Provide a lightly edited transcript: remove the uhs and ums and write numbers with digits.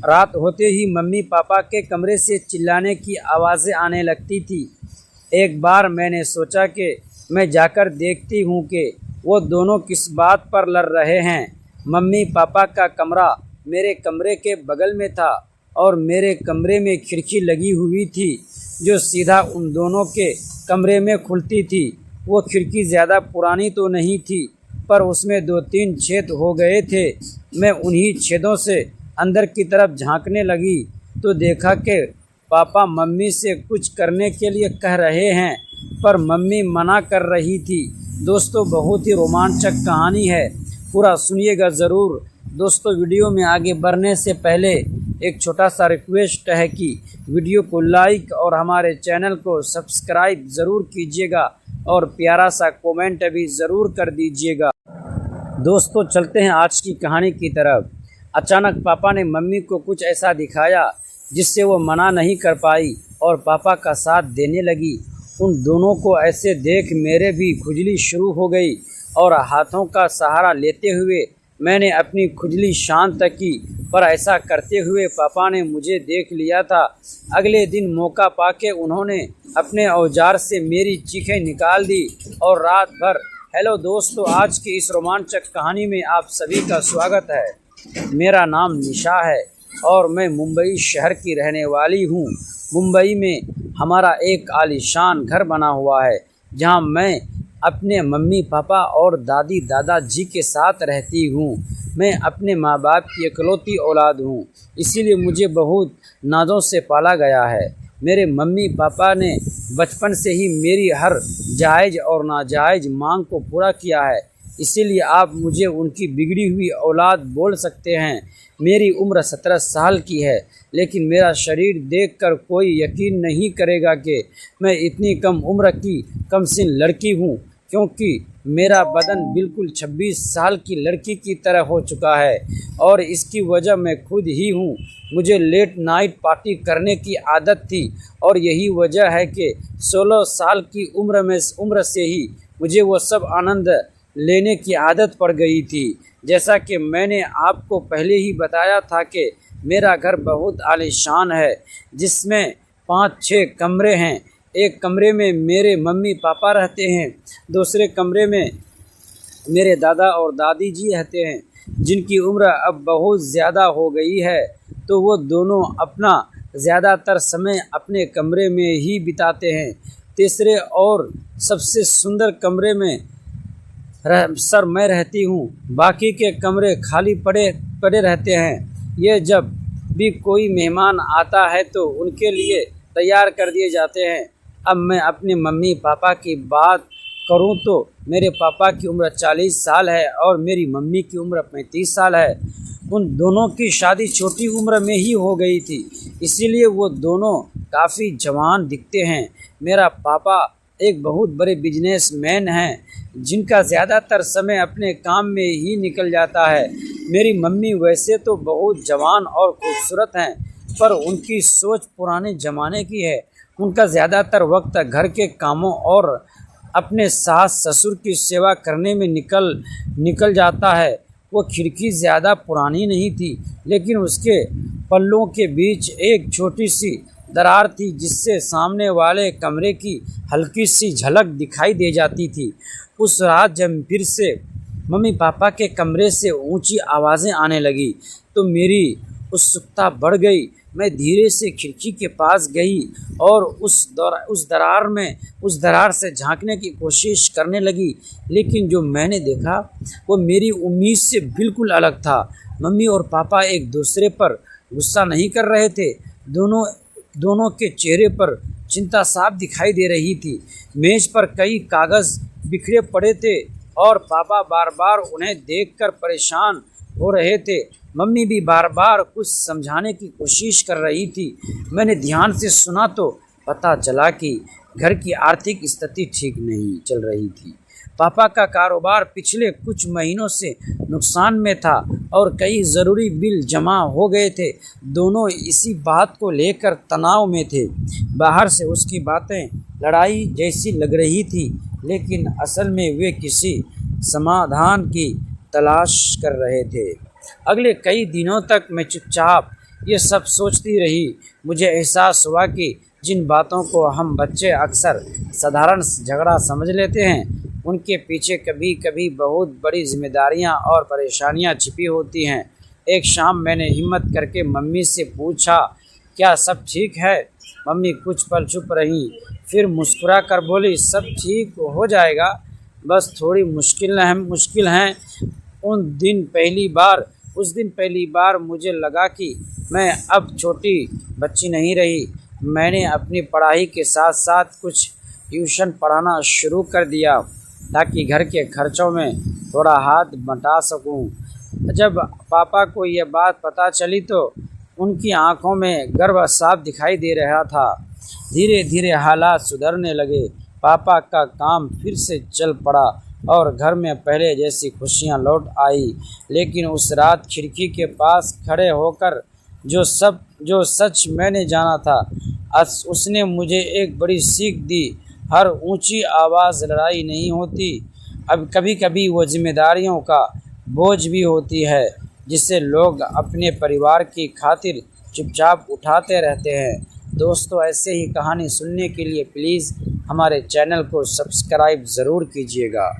रात होते ही mummy papa के कमरे से चिल्लाने की आवाज़ें आने लगती थी। एक बार मैंने सोचा कि मैं जाकर देखती हूँ कि वो दोनों किस बात पर लड़ रहे हैं। मम्मी पापा का कमरा मेरे कमरे के बगल में था और मेरे कमरे में खिड़की लगी हुई थी जो सीधा उन दोनों के कमरे में खुलती थी। वो खिड़की ज़्यादा पुरानी तो नहीं थी, पर उसमें 2-3 छेद हो गए थे। मैं उन्हीं छेदों से अंदर की तरफ झांकने लगी तो देखा कि पापा मम्मी से कुछ करने के लिए कह रहे हैं, पर मम्मी मना कर रही थी। दोस्तों, बहुत ही रोमांचक कहानी है, पूरा सुनिएगा ज़रूर। दोस्तों, वीडियो में आगे बढ़ने से पहले एक छोटा सा रिक्वेस्ट है कि वीडियो को लाइक और हमारे चैनल को सब्सक्राइब ज़रूर कीजिएगा और प्यारा सा कमेंट भी ज़रूर कर दीजिएगा। दोस्तों, चलते हैं आज की कहानी की तरफ। अचानक पापा ने मम्मी को कुछ ऐसा दिखाया जिससे वो मना नहीं कर पाई और पापा का साथ देने लगी। उन दोनों को ऐसे देख मेरे भी खुजली शुरू हो गई और हाथों का सहारा लेते हुए मैंने अपनी खुजली शांत की, पर ऐसा करते हुए पापा ने मुझे देख लिया था। अगले दिन मौका पाके उन्होंने अपने औजार से मेरी चीखें निकाल दी और रात भर। हेलो दोस्तों, आज की इस रोमांचक कहानी में आप सभी का स्वागत है। मेरा नाम निशा है और मैं मुंबई शहर की रहने वाली हूँ। मुंबई में हमारा एक आलीशान घर बना हुआ है जहाँ मैं अपने मम्मी पापा और दादी दादाजी के साथ रहती हूँ। मैं अपने माँ बाप की इकलौती औलाद हूँ, इसीलिए मुझे बहुत नाज़ों से पाला गया है। मेरे मम्मी पापा ने बचपन से ही मेरी हर जायज़ और नाजायज़ मांग को पूरा किया है, इसीलिए आप मुझे उनकी बिगड़ी हुई औलाद बोल सकते हैं। मेरी उम्र 17 साल की है, लेकिन मेरा शरीर देखकर कोई यकीन नहीं करेगा कि मैं इतनी कम उम्र की कमसिन लड़की हूँ, क्योंकि मेरा बदन बिल्कुल 26 साल की लड़की की तरह हो चुका है और इसकी वजह मैं खुद ही हूँ। मुझे लेट नाइट पार्टी करने की आदत थी और यही वजह है कि 16 साल की उम्र से ही मुझे वो सब आनंद लेने की आदत पड़ गई थी। जैसा कि मैंने आपको पहले ही बताया था कि मेरा घर बहुत आलीशान है, जिसमें 5-6 कमरे हैं। एक कमरे में मेरे मम्मी पापा रहते हैं, दूसरे कमरे में मेरे दादा और दादी जी रहते हैं, जिनकी उम्र अब बहुत ज़्यादा हो गई है, तो वो दोनों अपना ज़्यादातर समय अपने कमरे में ही बिताते हैं। तीसरे और सबसे सुंदर कमरे में सर मैं रहती हूँ, बाकी के कमरे खाली पड़े रहते हैं। ये जब भी कोई मेहमान आता है तो उनके लिए तैयार कर दिए जाते हैं। अब मैं अपने मम्मी पापा की बात करूँ तो मेरे पापा की उम्र 40 साल है और मेरी मम्मी की उम्र 35 साल है। उन दोनों की शादी छोटी उम्र में ही हो गई थी, इसीलिए वो दोनों काफ़ी जवान दिखते हैं। मेरा पापा एक बहुत बड़े बिजनेसमैन हैं, जिनका ज़्यादातर समय अपने काम में ही निकल जाता है। मेरी मम्मी वैसे तो बहुत जवान और खूबसूरत हैं, पर उनकी सोच पुराने ज़माने की है। उनका ज़्यादातर वक्त घर के कामों और अपने सास ससुर की सेवा करने में निकल जाता है। वो खिड़की ज़्यादा पुरानी नहीं थी, लेकिन उसके पल्लों के बीच एक छोटी सी दरार थी, जिससे सामने वाले कमरे की हल्की सी झलक दिखाई दे जाती थी। उस रात जब फिर से मम्मी पापा के कमरे से ऊंची आवाज़ें आने लगी तो मेरी उत्सुकता बढ़ गई। मैं धीरे से खिड़की के पास गई और उस दरार से झांकने की कोशिश करने लगी, लेकिन जो मैंने देखा वो मेरी उम्मीद से बिल्कुल अलग था। मम्मी और पापा एक दूसरे पर गुस्सा नहीं कर रहे थे, दोनों के चेहरे पर चिंता साफ दिखाई दे रही थी। मेज पर कई कागज़ बिखरे पड़े थे और पापा बार बार उन्हें देखकर परेशान हो रहे थे। मम्मी भी बार बार कुछ समझाने की कोशिश कर रही थी। मैंने ध्यान से सुना तो पता चला कि घर की आर्थिक स्थिति ठीक नहीं चल रही थी। पापा का कारोबार पिछले कुछ महीनों से नुकसान में था और कई ज़रूरी बिल जमा हो गए थे। दोनों इसी बात को लेकर तनाव में थे। बाहर से उसकी बातें लड़ाई जैसी लग रही थी, लेकिन असल में वे किसी समाधान की तलाश कर रहे थे। अगले कई दिनों तक मैं चुपचाप ये सब सोचती रही। मुझे एहसास हुआ कि जिन बातों को हम बच्चे अक्सर साधारण झगड़ा समझ लेते हैं, उनके पीछे कभी कभी बहुत बड़ी जिम्मेदारियां और परेशानियां छिपी होती हैं। एक शाम मैंने हिम्मत करके मम्मी से पूछा, क्या सब ठीक है? मम्मी कुछ पल चुप रहीं, फिर मुस्कुरा कर बोली, सब ठीक हो जाएगा, बस थोड़ी मुश्किल हैं। उस दिन पहली बार मुझे लगा कि मैं अब छोटी बच्ची नहीं रही। मैंने अपनी पढ़ाई के साथ साथ कुछ ट्यूशन पढ़ाना शुरू कर दिया ताकि घर के खर्चों में थोड़ा हाथ बटा सकूं। जब पापा को यह बात पता चली तो उनकी आंखों में गर्व साफ दिखाई दे रहा था। धीरे धीरे हालात सुधरने लगे। पापा का काम फिर से चल पड़ा और घर में पहले जैसी खुशियां लौट आई। लेकिन उस रात खिड़की के पास खड़े होकर जो सच मैंने जाना था, उसने मुझे एक बड़ी सीख दी। हर ऊंची आवाज़ लड़ाई नहीं होती। अब कभी कभी वो जिम्मेदारियों का बोझ भी होती है जिसे लोग अपने परिवार की खातिर चुपचाप उठाते रहते हैं। दोस्तों, ऐसे ही कहानी सुनने के लिए प्लीज़ हमारे चैनल को सब्सक्राइब ज़रूर कीजिएगा।